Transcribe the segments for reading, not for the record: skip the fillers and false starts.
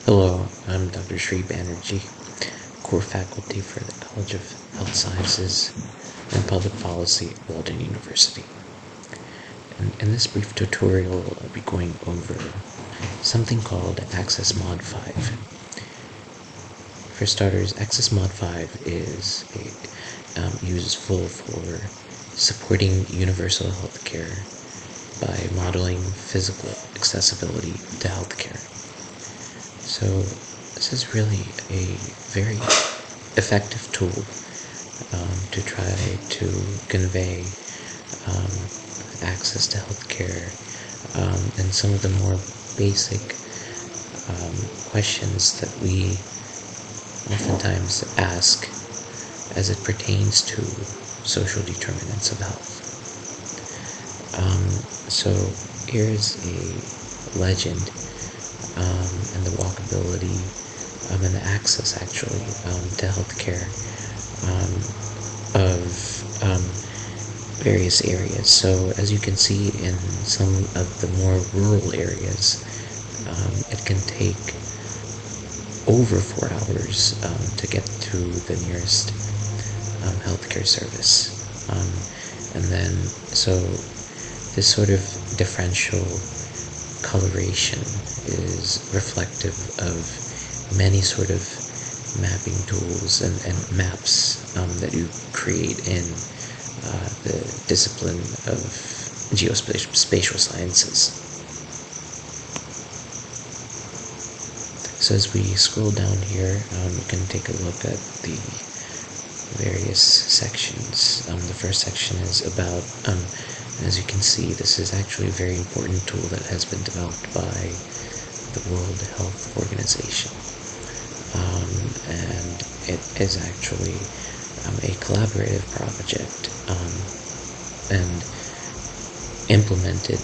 Hello, I'm Dr. Sri Banerjee, core faculty for the College of Health Sciences and Public Policy at Walden University. And in this brief tutorial, I'll be going over something called Access Mod 5. For starters, Access Mod 5 is useful for supporting universal healthcare by modeling physical accessibility to healthcare. So this is really a very effective tool to try to convey access to healthcare and some of the more basic questions that we oftentimes ask as it pertains to social determinants of health. So here's a legend and the walkability and the access actually to healthcare of various areas. So as you can see in some of the more rural areas, it can take over 4 hours to get to the nearest healthcare service. And then, so this sort of differential coloration is reflective of many sort of mapping tools and maps that you create in the discipline of geospatial sciences. So as we scroll down here, you can take a look at the various sections. The first section is about, as you can see, this is actually a very important tool that has been developed by the World Health Organization. And it is actually a collaborative project and implemented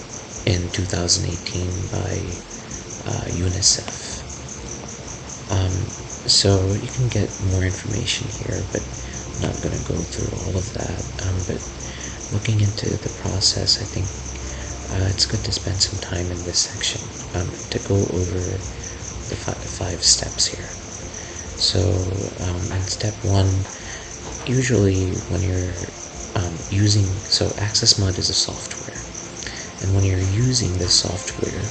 in 2018 by UNICEF. So you can get more information here, but I'm not going to go through all of that. But looking into the process, I think it's good to spend some time in this section to go over the five steps here. So in step 1, usually when you're so Access Mod is a software, and when you're using this software,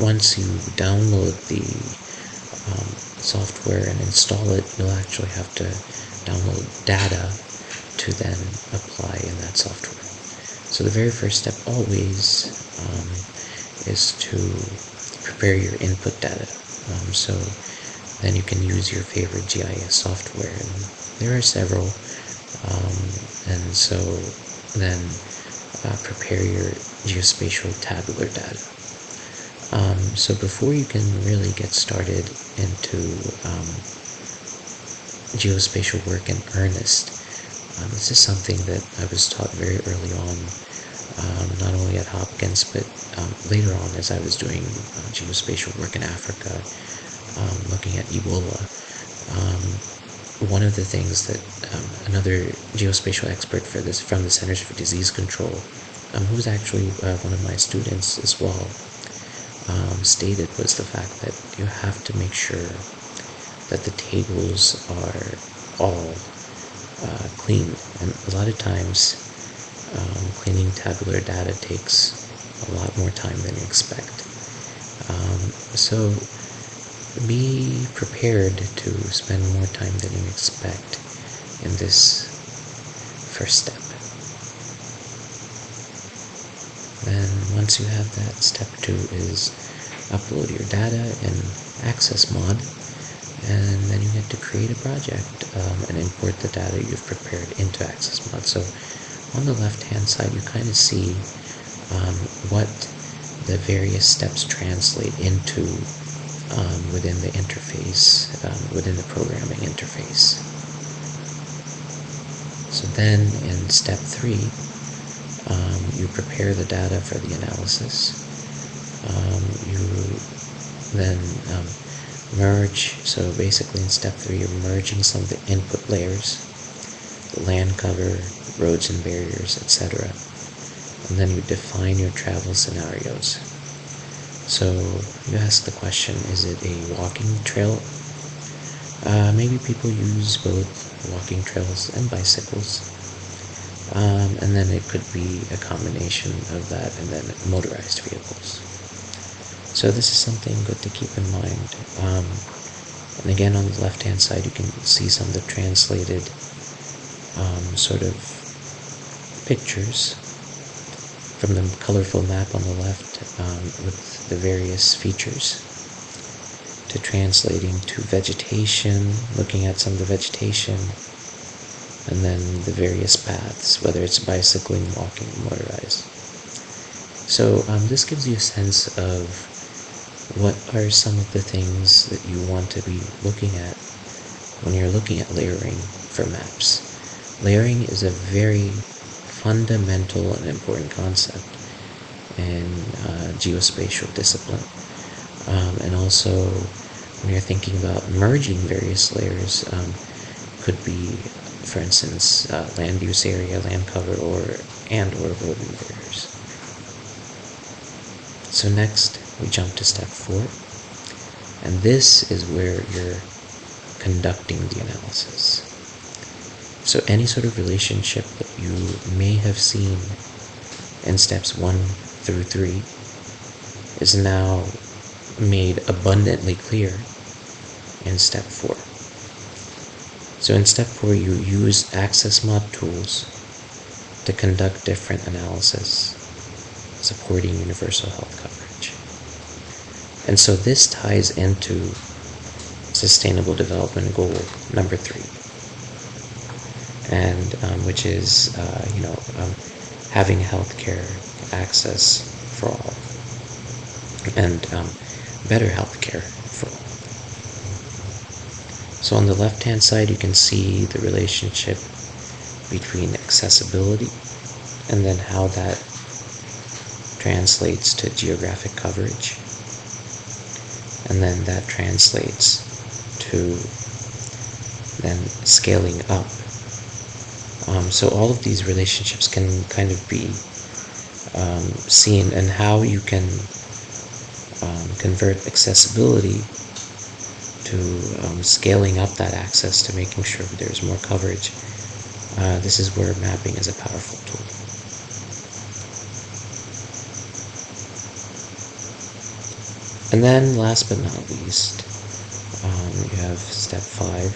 once you download the software and install it, you'll actually have to download data to then apply in that software. So the very first step always is to prepare your input data. So then you can use your favorite GIS software, and there are several. And so then prepare your geospatial tabular data. So before you can really get started into geospatial work in earnest, this is something that I was taught very early on, not only at Hopkins, but later on as I was doing geospatial work in Africa, looking at Ebola. One of the things that another geospatial expert from the Centers for Disease Control, who was actually one of my students as well, stated was the fact that you have to make sure that the tables are all clean. And a lot of times, cleaning tabular data takes a lot more time than you expect. So be prepared to spend more time than you expect in this first step. Then once you have that, step 2 is upload your data in Access Mod, and then you get to create a project and import the data you've prepared into Access Mod. So on the left-hand side, you kind of see what the various steps translate into within the interface, within the programming interface. So then in step 3, you prepare the data for the analysis. You then merge, so basically in step 3 you're merging some of the input layers, the land cover, roads and barriers, etc. And then you define your travel scenarios. So you ask the question, is it a walking trail? Maybe people use both walking trails and bicycles. And then it could be a combination of that and then motorized vehicles. So this is something good to keep in mind. And again, on the left-hand side, you can see some of the translated sort of pictures from the colorful map on the left with the various features, to translating to vegetation, looking at some of the vegetation, and then the various paths, whether it's bicycling, walking, motorized. So this gives you a sense of what are some of the things that you want to be looking at when you're looking at layering for maps. Layering is a very fundamental and important concept in geospatial discipline. And also, when you're thinking about merging various layers, could be, for instance, land use area, land cover, or roading barriers. So next, we jump to step 4, and this is where you're conducting the analysis. So any sort of relationship that you may have seen in steps 1 through 3 is now made abundantly clear in step 4. So in step 4, you use access mod tools to conduct different analysis supporting universal health coverage. And so this ties into Sustainable Development Goal number 3, and which is having healthcare access for all, and better healthcare for all. So on the left-hand side, you can see the relationship between accessibility and then how that translates to geographic coverage, and then that translates to then scaling up. So all of these relationships can kind of be seen, and how you can convert accessibility to scaling up that access to making sure there's more coverage. This is where mapping is a powerful tool. And then last but not least, you have step 5,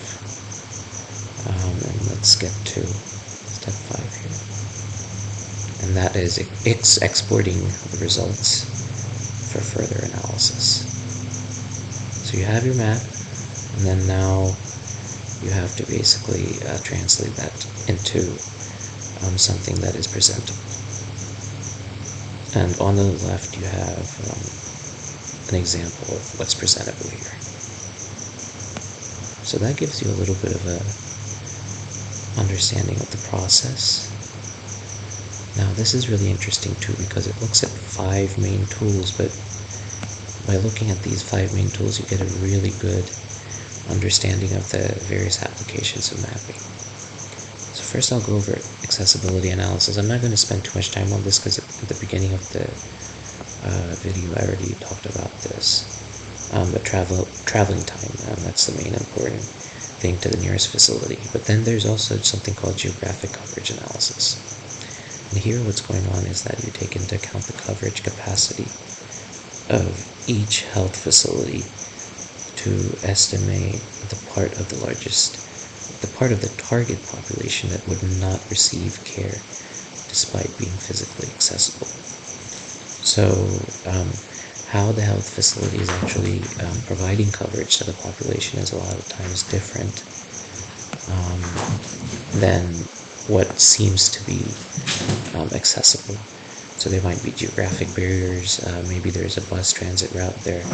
and let's get to step 5 here, and that is exporting the results for further analysis. So you have your map, and then now you have to basically translate that into something that is presentable. And on the left you have an example of what's presentable here. So that gives you a little bit of a understanding of the process. Now this is really interesting too, because it looks at 5 main tools, but by looking at these 5 main tools, you get a really good understanding of the various applications of mapping. So first I'll go over accessibility analysis. I'm not going to spend too much time on this because at the beginning of the video I already talked about this. But traveling time, that's the main important thing to the nearest facility. But then there's also something called geographic coverage analysis. And here what's going on is that you take into account the coverage capacity of each health facility to estimate the part of the target population that would not receive care despite being physically accessible. So how the health facility is actually providing coverage to the population is a lot of times different than what seems to be accessible. So there might be geographic barriers. Maybe there's a bus transit route there,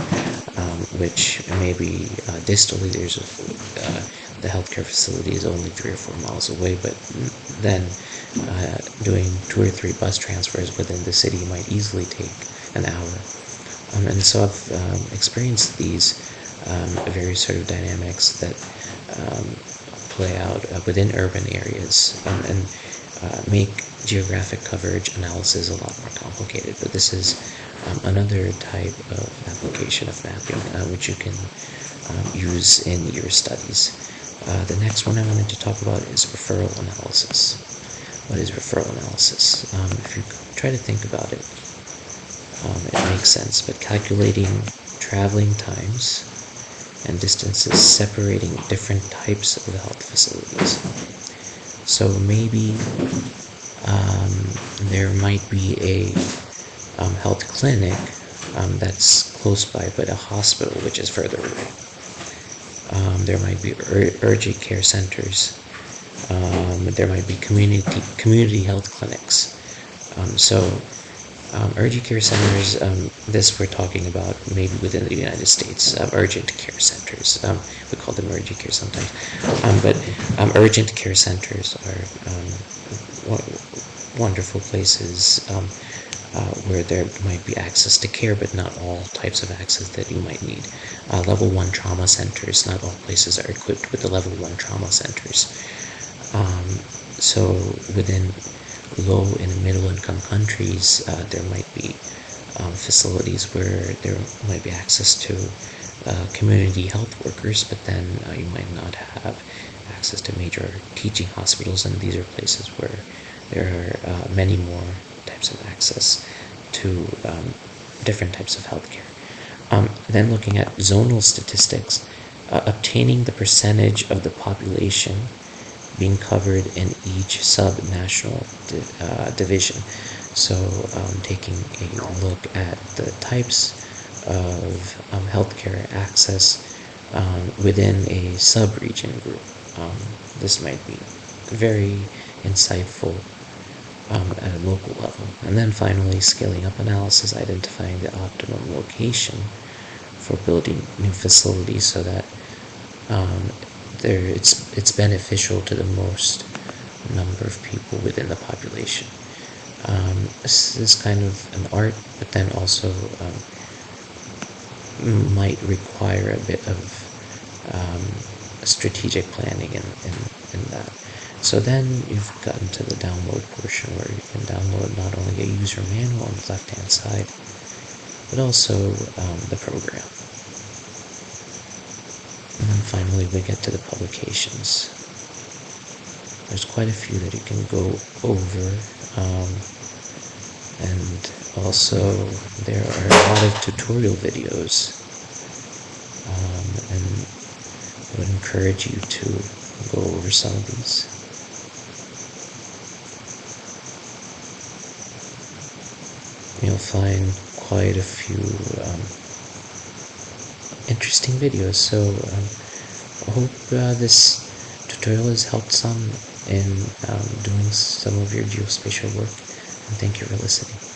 which maybe distally the healthcare facility is only 3 or 4 miles away, but then doing 2 or 3 bus transfers within the city might easily take an hour. And so I've experienced these various sort of dynamics that play out within urban areas, and make geographic coverage analysis a lot more complicated. But this is another type of application of mapping which you can use in your studies. The next one I wanted to talk about is referral analysis. What is referral analysis? If you try to think about it, it makes sense, but calculating traveling times and distances separating different types of health facilities. So maybe there might be a health clinic that's close by, but a hospital which is further away. There might be urgent care centers. There might be community health clinics. Urgent care centers, this we're talking about maybe within the United States, urgent care centers. We call them urgent care sometimes. But urgent care centers are wonderful places where there might be access to care, but not all types of access that you might need. Level 1 trauma centers, not all places are equipped with the level 1 trauma centers. So within low and middle income countries, there might be facilities where there might be access to community health workers, but then you might not have access to major teaching hospitals, and these are places where there are many more types of access to different types of healthcare. Then looking at zonal statistics, obtaining the percentage of the population being covered in each sub-national division. So taking a look at the types of healthcare access within a sub-region group. This might be very insightful at a local level. And then finally, scaling up analysis, identifying the optimum location for building new facilities so that it's beneficial to the most number of people within the population. This is kind of an art, but then also might require a bit of strategic planning in that. So then you've gotten to the download portion where you can download not only a user manual on the left-hand side, but also the program. And then finally we get to the publications. There's quite a few that you can go over, and also there are a lot of tutorial videos, and I would encourage you to go over some of these. You'll find quite a few interesting videos, so I hope this tutorial has helped some in doing some of your geospatial work, and thank you for listening.